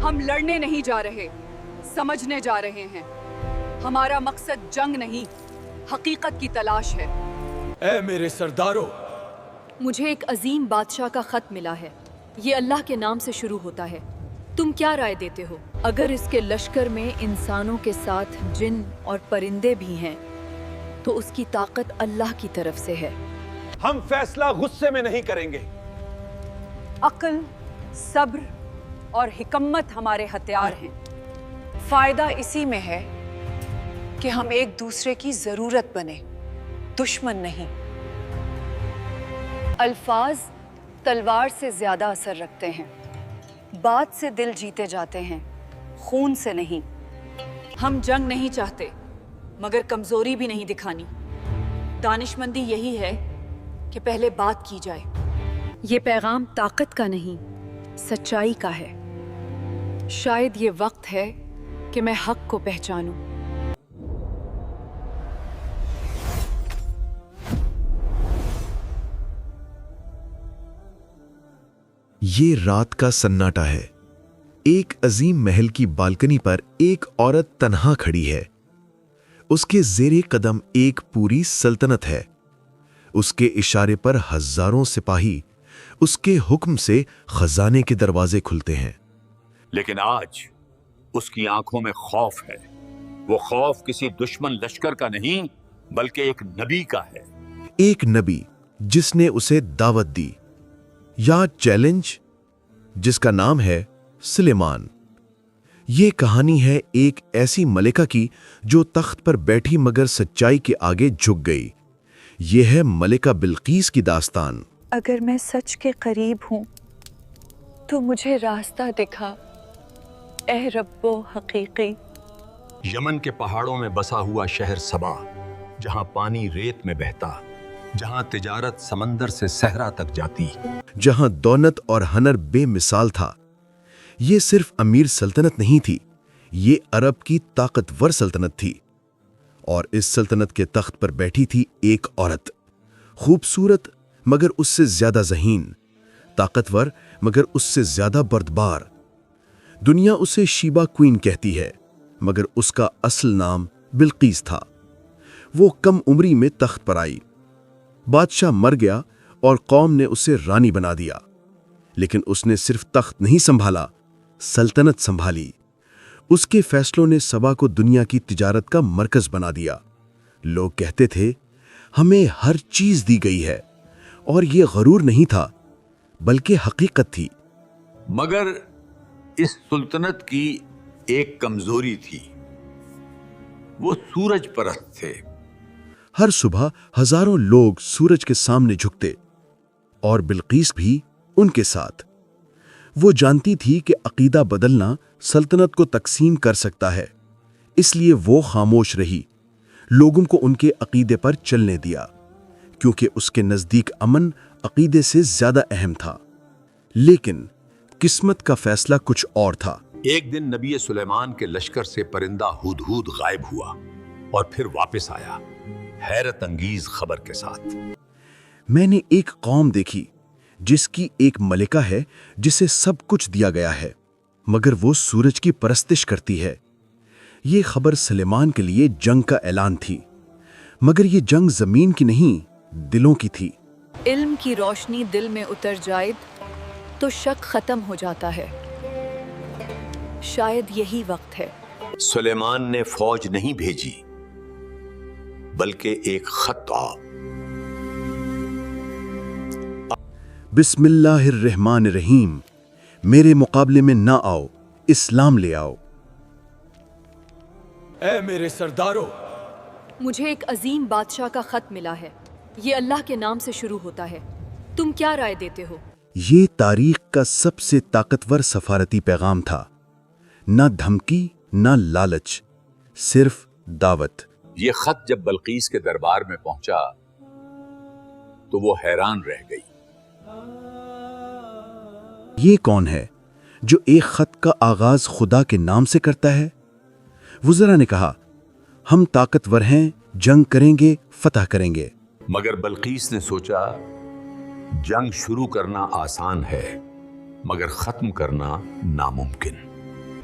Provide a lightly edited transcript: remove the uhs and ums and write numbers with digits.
ہم لڑنے نہیں جا رہے، سمجھنے جا رہے ہیں۔ ہمارا مقصد جنگ نہیں، حقیقت کی تلاش ہے۔ اے میرے سرداروں، مجھے ایک عظیم بادشاہ کا خط ملا ہے، یہ اللہ کے نام سے شروع ہوتا ہے۔ تم کیا رائے دیتے ہو؟ اگر اس کے لشکر میں انسانوں کے ساتھ جن اور پرندے بھی ہیں تو اس کی طاقت اللہ کی طرف سے ہے۔ ہم فیصلہ غصے میں نہیں کریں گے۔ عقل، صبر اور حکمت ہمارے ہتھیار ہیں۔ فائدہ اسی میں ہے کہ ہم ایک دوسرے کی ضرورت بنے، دشمن نہیں۔ الفاظ تلوار سے زیادہ اثر رکھتے ہیں، بات سے دل جیتے جاتے ہیں، خون سے نہیں۔ ہم جنگ نہیں چاہتے مگر کمزوری بھی نہیں دکھانی۔ دانش مندی یہی ہے کہ پہلے بات کی جائے۔ یہ پیغام طاقت کا نہیں، سچائی کا ہے۔ شاید یہ وقت ہے کہ میں حق کو پہچانوں۔ یہ رات کا سناٹا ہے۔ ایک عظیم محل کی بالکنی پر ایک عورت تنہا کھڑی ہے۔ اس کے زیر قدم ایک پوری سلطنت ہے۔ اس کے اشارے پر ہزاروں سپاہی، اس کے حکم سے خزانے کے دروازے کھلتے ہیں۔ لیکن آج اس کی آنکھوں میں خوف ہے۔ وہ خوف کسی دشمن لشکر کا نہیں بلکہ ایک نبی کا ہے۔ ایک نبی جس نے اسے دعوت دی یا چیلنج، جس کا نام ہے سلیمان۔ یہ کہانی ہے ایک ایسی ملکہ کی جو تخت پر بیٹھی مگر سچائی کے آگے جھک گئی۔ یہ ہے ملکہ بلقیس کی داستان۔ اگر میں سچ کے قریب ہوں تو مجھے راستہ دکھا، اے رب و حقیقی۔ یمن کے پہاڑوں میں بسا ہوا شہر سبا، جہاں پانی ریت میں بہتا، جہاں تجارت سمندر سے صحرا تک جاتی، جہاں دولت اور ہنر بے مثال تھا۔ یہ صرف امیر سلطنت نہیں تھی، یہ عرب کی طاقتور سلطنت تھی۔ اور اس سلطنت کے تخت پر بیٹھی تھی ایک عورت، خوبصورت مگر اس سے زیادہ ذہین، طاقتور مگر اس سے زیادہ بردبار۔ دنیا اسے شیبا کوئین کہتی ہے مگر اس کا اصل نام بلقیس تھا۔ وہ کم عمری میں تخت پر آئی، بادشاہ مر گیا اور قوم نے اسے رانی بنا دیا، لیکن اس نے صرف تخت نہیں سنبھالا، سلطنت سنبھالی۔ اس کے فیصلوں نے سبا کو دنیا کی تجارت کا مرکز بنا دیا۔ لوگ کہتے تھے ہمیں ہر چیز دی گئی ہے، اور یہ غرور نہیں تھا بلکہ حقیقت تھی۔ مگر اس سلطنت کی ایک کمزوری تھی، وہ سورج پرست تھے۔ ہر صبح ہزاروں لوگ سورج کے سامنے جھکتے، اور بلقیس بھی ان کے ساتھ۔ وہ جانتی تھی کہ عقیدہ بدلنا سلطنت کو تقسیم کر سکتا ہے، اس لیے وہ خاموش رہی، لوگوں کو ان کے عقیدے پر چلنے دیا، کیونکہ اس کے نزدیک امن عقیدے سے زیادہ اہم تھا۔ لیکن قسمت کا فیصلہ کچھ اور تھا۔ ایک دن نبی سلیمان کے لشکر سے پرندہ ہدہد غائب ہوا اور پھر واپس آیا، حیرت انگیز خبر کے ساتھ۔ میں نے ایک قوم دیکھی جس کی ایک ملکہ ہے جسے سب کچھ دیا گیا ہے، مگر وہ سورج کی پرستش کرتی ہے۔ یہ خبر سلیمان کے لیے جنگ کا اعلان تھی، مگر یہ جنگ زمین کی نہیں، دلوں کی تھی۔ علم کی روشنی دل میں اتر جائے تو شک ختم ہو جاتا ہے۔ شاید یہی وقت ہے۔ سلیمان نے فوج نہیں بھیجی بلکہ ایک خط تھا۔ بسم اللہ الرحمن الرحیم، میرے مقابلے میں نہ آؤ، اسلام لے آؤ۔ اے میرے سرداروں، مجھے ایک عظیم بادشاہ کا خط ملا ہے، یہ اللہ کے نام سے شروع ہوتا ہے۔ تم کیا رائے دیتے ہو؟ یہ تاریخ کا سب سے طاقتور سفارتی پیغام تھا، نہ دھمکی نہ لالچ، صرف دعوت۔ یہ خط جب بلقیس کے دربار میں پہنچا تو وہ حیران رہ گئی۔ یہ کون ہے جو ایک خط کا آغاز خدا کے نام سے کرتا ہے؟ وزراء نے کہا، ہم طاقتور ہیں، جنگ کریں گے، فتح کریں گے۔ مگر بلقیس نے سوچا، جنگ شروع کرنا آسان ہے مگر ختم کرنا ناممکن۔